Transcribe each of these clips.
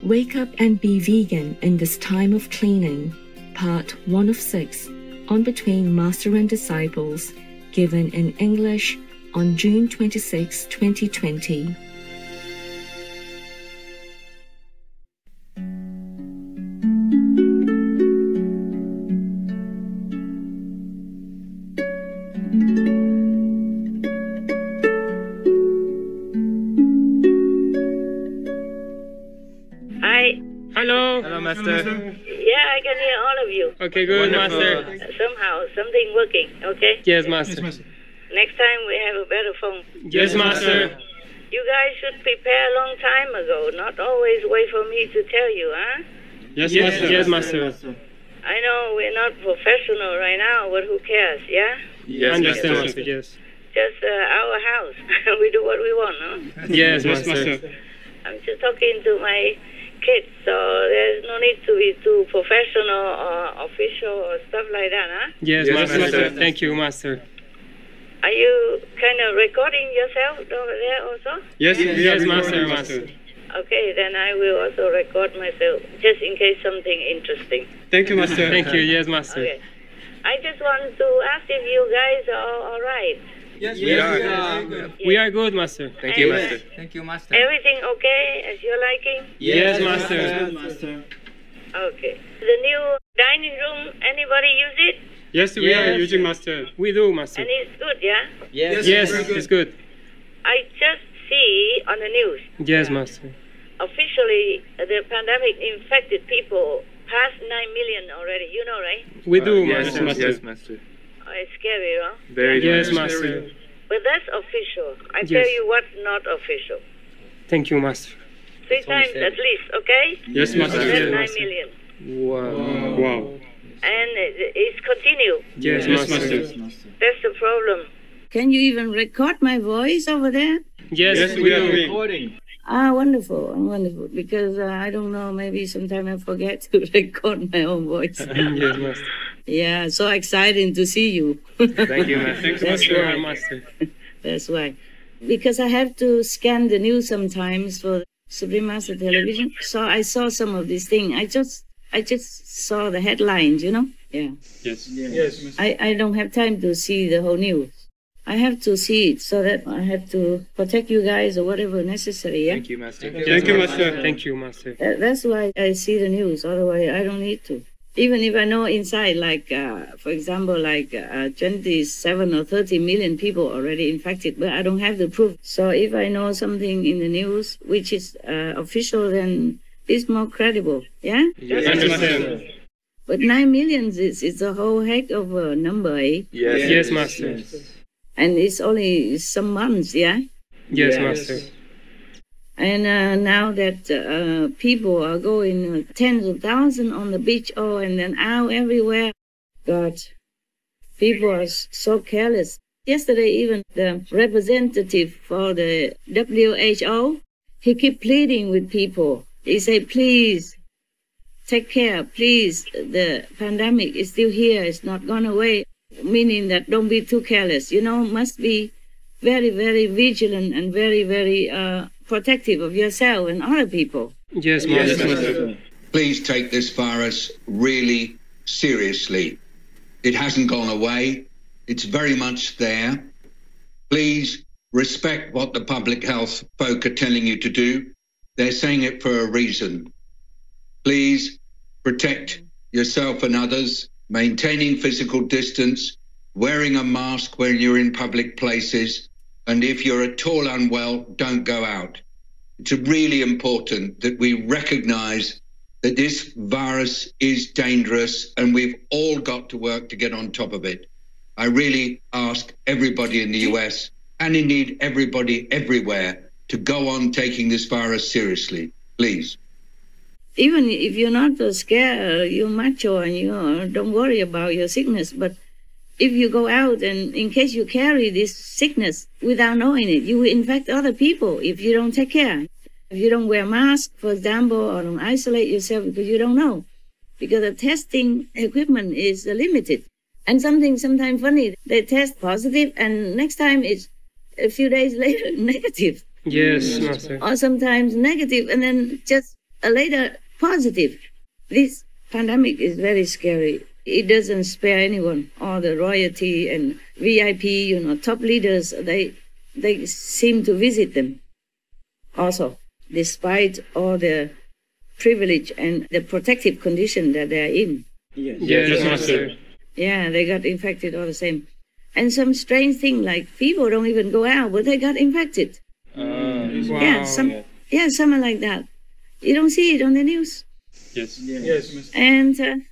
Wake Up and Be Vegan in This Time of Cleaning, Part 1 of 6, on Between Master and Disciples, given in English on June 26, 2020. Hello, Master. Yeah, I can hear all of you. Okay, good, Wonderful. Master. Somehow, something working, okay? Yes, Master. Next time we have a better phone. Yes, Master. You guys should prepare a long time ago, not always wait for me to tell you, huh? Yes, Yes, Master. yes, Master. I know we're not professional right now, but who cares, yeah? Yes, Understand, Master. Master, yes. Just our house. We do what we want, no? Yes, Yes, Master. Master. I'm just talking to my kids, so there's no need to be too professional or official or stuff like that, huh? Yes, Yes, Master. Master. Thank you, Master. Are you kind of recording yourself over there also? Yes, Yes, Master. Okay, then I will also record myself, just in case something interesting. Thank you, Master. Thank you, yes, Master. Okay. I just want to ask if you guys are all right. Yes, We are good, Master. Thank you, And, Master. Thank you, Master. Everything okay as you're liking? Yes, Master. Okay. The new dining room, anybody use it? Yes, we are Yes. using Master. We do, Master. And it's good, yeah? Yes. Yes, it's good. I just see on the news, Yes, Master. officially the pandemic infected people past 9 million already, you know, right? We do, Yes, Master. Master. Master. Oh, it's scary, huh? Very Yes, good. Master. But that's official. I Yes. tell you what's not official. Thank you, Master. 3 times at least, okay? Yes, Master. That's Yes, 9 Master. million. Wow. Wow. And it's continue. Yes, Yes, Master. Master. That's the problem. Can you even record my voice over there? Yes, we we are do. doing. Recording. Ah, wonderful, wonderful. Because I don't know, maybe sometime I forget to record my own voice. Yes, Master. Yeah, so exciting to see you. Thank you, Master. Thanks, That's Thank you, right. Master. That's why. Because I have to scan the news sometimes for Supreme Master Television. So I saw some of these things. I just saw the headlines, you know? Yeah. Yes. Yes. I don't have time to see the whole news. I have to see it so that I have to protect you guys or whatever necessary, yeah? Thank you, Master. Thank you, Master. Thank you, Master. That's why I see the news. Otherwise, I don't need to. Even if I know inside, like, for example, like 27 or 30 million people already infected, but I don't have the proof. So if I know something in the news, which is official, then it's more credible, yeah? Yes, Master. But 9 million is a whole heck of a number, eh? Yes, Master. And it's only some months, yeah? Yes, Master. And now that people are going tens of thousands on the beach, and then out everywhere. God, people are so careless. Yesterday, even the representative for the WHO, he kept pleading with people. He said, please, take care, please. The pandemic is still here. It's not gone away. Meaning that don't be too careless. You know, must be very, very vigilant and very, very protective of yourself and other people. Yes, Yes, Master. Master. Please take this virus really seriously. It hasn't gone away. It's very much there. Please respect what the public health folk are telling you to do. They're saying it for a reason. Please protect yourself and others, maintaining physical distance, wearing a mask when you're in public places, and if you're at all unwell, don't go out. It's really important that we recognize that this virus is dangerous and we've all got to work to get on top of it. I really ask everybody in the US, and indeed everybody everywhere, to go on taking this virus seriously, please. Even if you're not scared, you're macho and you don't worry about your sickness, but if you go out and in case you carry this sickness without knowing it, you will infect other people if you don't take care. If you don't wear a mask, for example, or don't isolate yourself because you don't know. Because the testing equipment is limited. And sometimes funny, they test positive and next time it's a few days later negative. Yes, Master. Or sometimes negative and then just later positive. This pandemic is very scary. It doesn't spare anyone. All the royalty and VIP, top leaders, they seem to visit them also, despite all the privilege and the protective condition that they are in. Yes, Master. Yeah, they got infected all the same. And some strange thing, like people don't even go out, but they got infected. Wow. Yeah, something like that. You don't see it on the news. Yes. And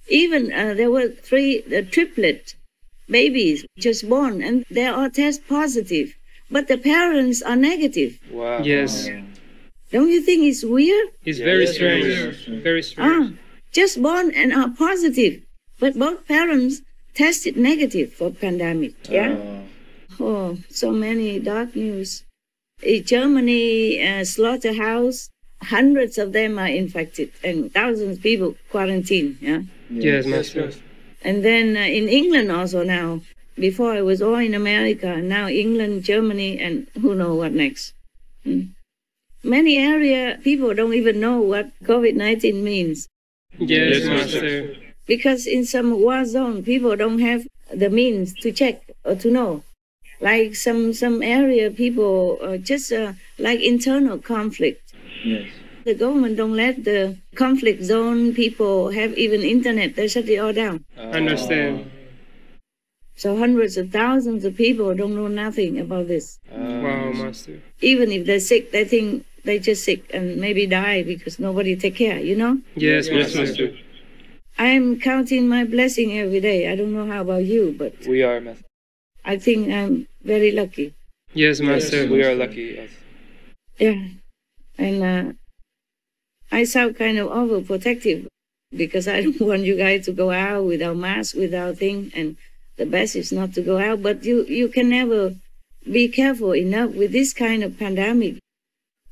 even there were 3 triplet babies just born, and they all test positive, but the parents are negative. Wow. Yes. Don't you think it's weird? It's very strange. Very strange. Just born and are positive, but both parents tested negative for pandemic. Yeah. Oh, so many dark news. In Germany, slaughterhouse, hundreds of them are infected, and thousands of people quarantined. Yeah. Yes, Master. And then in England also now. Before it was all in America, now England, Germany, and who knows what next. Many area people don't even know what COVID-19 means. Yes, Master. Because in some war zone, people don't have the means to check or to know. Like some area, people just like internal conflict. Yes. The government don't let the conflict zone people have even internet. They shut it all down. Understand. So hundreds of thousands of people don't know nothing about this. Wow, Master. Even if they're sick, they think they're just sick and maybe die because nobody take care, Yes, Master. I'm counting my blessing every day. I don't know how about you, but We are, Master. I think I'm very lucky. Yes, Master. We are lucky. Yes. Yeah. And I sound kind of overprotective because I don't want you guys to go out without mask, without thing, and the best is not to go out. But you can never be careful enough with this kind of pandemic.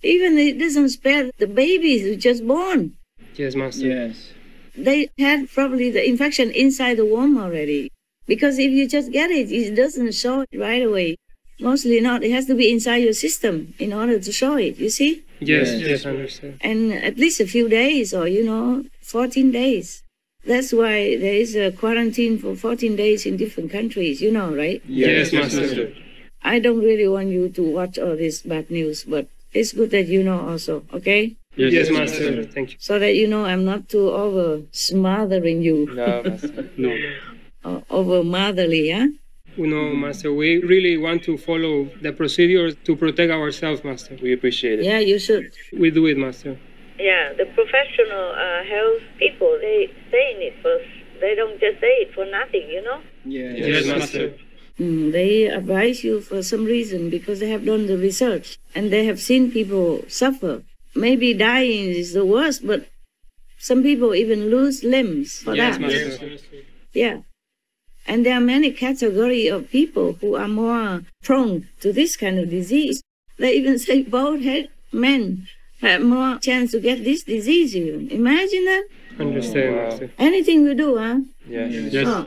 Even it doesn't spare the babies who just born. Yes, Master. Yes. They had probably the infection inside the womb already. Because if you just get it, it doesn't show it right away. Mostly not. It has to be inside your system in order to show it, you see? Yes, I understand. And at least a few days or, 14 days. That's why there is a quarantine for 14 days in different countries, right? Yes, Master. I don't really want you to watch all this bad news, but it's good that you know also, okay? Yes, Master. Thank you. So that I'm not too over smothering you. No, Master. No. Over motherly, yeah? No, Master. We really want to follow the procedures to protect ourselves, Master. We appreciate it. Yeah, you should. We do it, Master. Yeah, the professional health people, they say it first. They don't just say it for nothing, Yes, Master. They advise you for some reason because they have done the research and they have seen people suffer. Maybe dying is the worst, but some people even lose limbs for Yes, that. Master. Yeah. And there are many categories of people who are more prone to this kind of disease. They even say bald-headed men have more chance to get this disease even. Imagine that. Understand, Wow. Master. Anything we do, huh? Yes. Yes. Oh.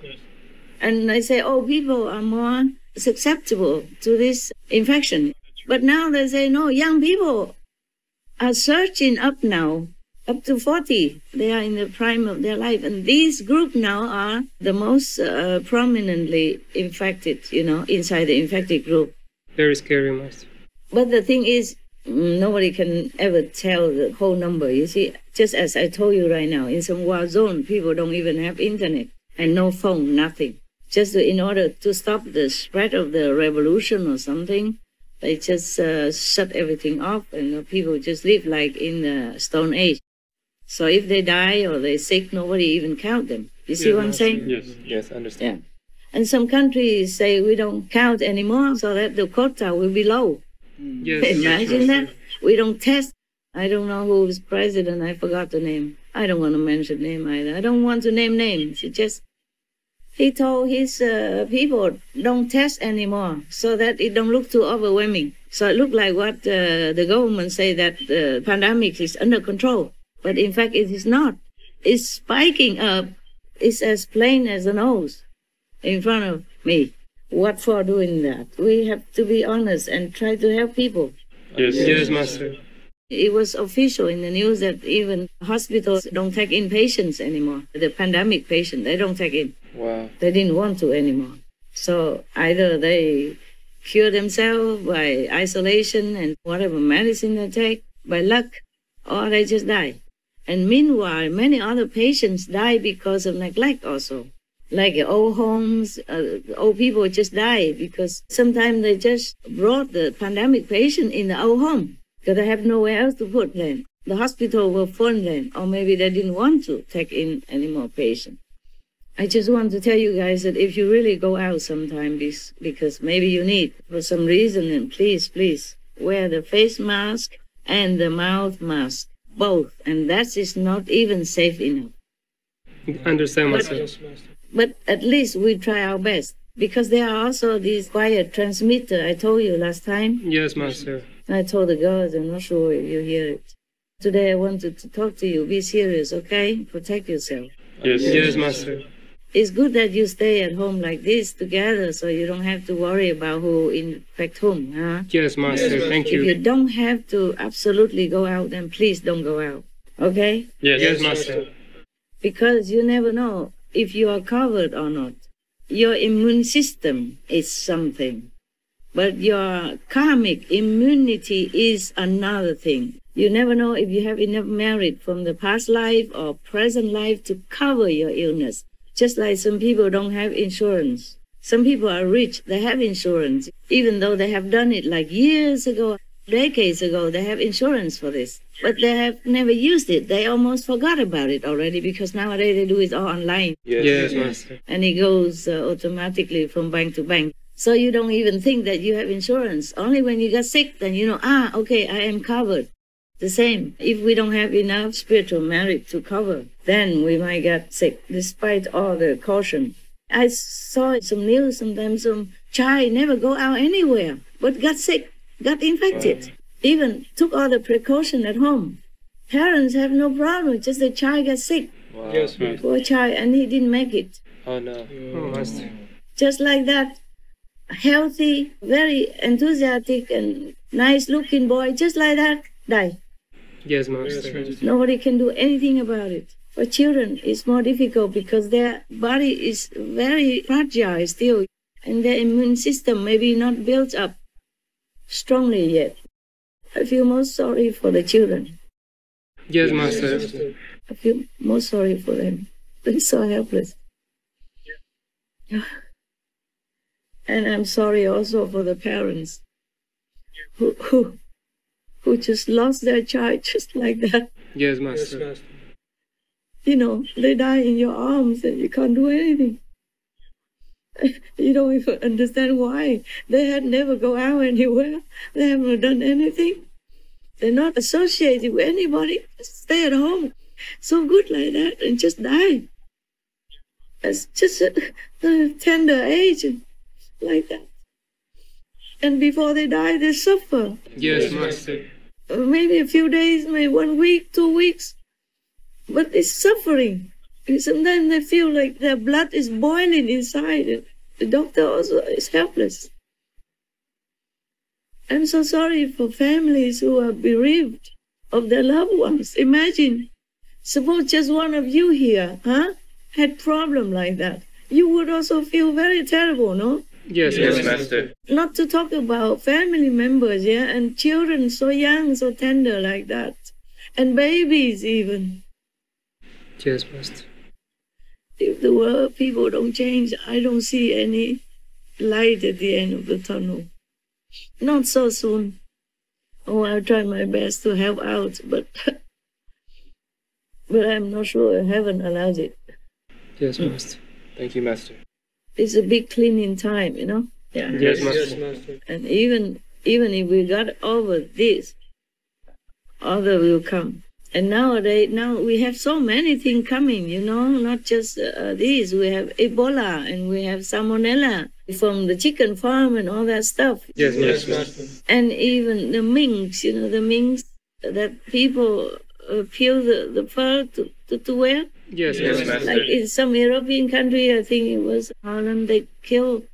And they say, people are more susceptible to this infection. But now they say, no, young people are surging up now, up to 40. They are in the prime of their life. And these group now are the most prominently infected, inside the infected group. Very scary, Master. But the thing is, nobody can ever tell the whole number. You see, just as I told you right now, in some war zone, people don't even have internet and no phone, nothing. Just in order to stop the spread of the revolution or something, they just shut everything off and people just live like in the Stone Age. So if they die or they're sick, nobody even count them. You see what I'm saying? Yes. Yes, understand. Yeah. And some countries say we don't count anymore so that the quota will be low. Yes. Imagine that. We don't test. I don't know who's president. I forgot the name. I don't want to mention name either. I don't want to name names. He told his people don't test anymore so that it don't look too overwhelming. So it looked like what the government say that the pandemic is under control. But in fact, it is not. It's spiking up. It's as plain as a nose in front of me. What for doing that? We have to be honest and try to help people. Yes, Master. It was official in the news that even hospitals don't take in patients anymore. The pandemic patient, they don't take in. Wow. They didn't want to anymore. So either they cure themselves by isolation and whatever medicine they take, by luck, or they just die. And meanwhile, many other patients die because of neglect also. Like old homes, old people just die because sometimes they just brought the pandemic patient in the old home because they have nowhere else to put them. The hospital will fund them, or maybe they didn't want to take in any more patients. I just want to tell you guys that if you really go out sometime, because maybe you need for some reason, then please wear the face mask and the mouth mask, both. And that is not even safe enough. Understand, Master. But at least we try our best, because there are also these quiet transmitter I told you last time. Yes, Master. I told the girls, I'm not sure if you hear it. Today I wanted to talk to you. Be serious, okay? Protect yourself. Yes, Master. It's good that you stay at home like this together so you don't have to worry about who infect whom, huh? Yes, Master. Thank you. If you don't have to absolutely go out, then please don't go out, okay? Yes, Master. Because you never know if you are covered or not. Your immune system is something, but your karmic immunity is another thing. You never know if you have enough merit from the past life or present life to cover your illness. Just like some people don't have insurance. Some people are rich, they have insurance. Even though they have done it like years ago, decades ago, they have insurance for this. But they have never used it. They almost forgot about it already because nowadays they do it all online. Yes, Master. And it goes automatically from bank to bank. So you don't even think that you have insurance. Only when you get sick, then you know, okay, I am covered. The same, if we don't have enough spiritual merit to cover, then we might get sick, despite all the caution. I saw some news sometimes, some child never go out anywhere, but got sick, got infected, even took all the precaution at home. Parents have no problem, just the child got sick. Wow. Yes, Master. Poor child, and he didn't make it. Oh no. Oh, Master. Just like that, healthy, very enthusiastic and nice-looking boy, just like that, die. Yes, Master. Nobody can do anything about it. For children, it's more difficult because their body is very fragile still, and their immune system may be not built up strongly yet. I feel most sorry for the children. Yes, Master. I feel most sorry for them. They're so helpless. And I'm sorry also for the parents who just lost their child just like that. Yes, Master. You know, they die in your arms and you can't do anything. You don't even understand why. They had never go out anywhere. They haven't done anything. They're not associated with anybody. Just stay at home. So good like that and just die. It's just a tender age like that. And before they die, they suffer. Yes, Master. Maybe a few days, maybe 1 week, 2 weeks. But it's suffering. And sometimes they feel like their blood is boiling inside. The doctor also is helpless. I'm so sorry for families who are bereaved of their loved ones. Imagine, suppose just one of you here, had problem like that. You would also feel very terrible, no? Yes, Master. Not to talk about family members, and children so young, so tender like that. And babies even. Yes, Master. If the world people don't change, I don't see any light at the end of the tunnel. Not so soon. Oh, I'll try my best to help out, but I'm not sure heaven allows it. Yes, Master. Thank you, Master. It's a big cleaning time, you know? Yeah. Yes, Master. And even if we got over this, other will come. And nowadays, now we have so many things coming, you know, not just these. We have Ebola and we have Salmonella from the chicken farm and all that stuff. Yes, Master. And even the minks, you know, the minks that people peel the fur to wear. Yes, Master. Like in some European country, I think it was Holland, they killed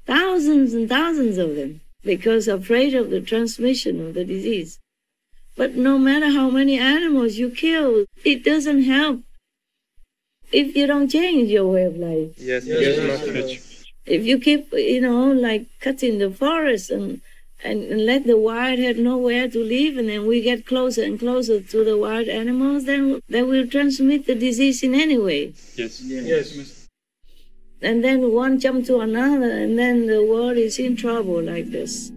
thousands and thousands of them because afraid of the transmission of the disease. But no matter how many animals you kill, it doesn't help if you don't change your way of life. Yes, Master. If you keep, like cutting the forest and let the wild have nowhere to live, and then we get closer and closer to the wild animals, then they will transmit the disease in any way. Yes. And then one jump to another, and then the world is in trouble like this.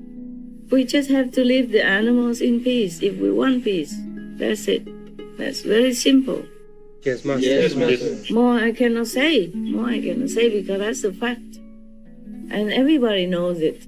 We just have to leave the animals in peace if we want peace. That's it. That's very simple. Yes, Master. Yes, Master. More I cannot say because that's the fact. And everybody knows it.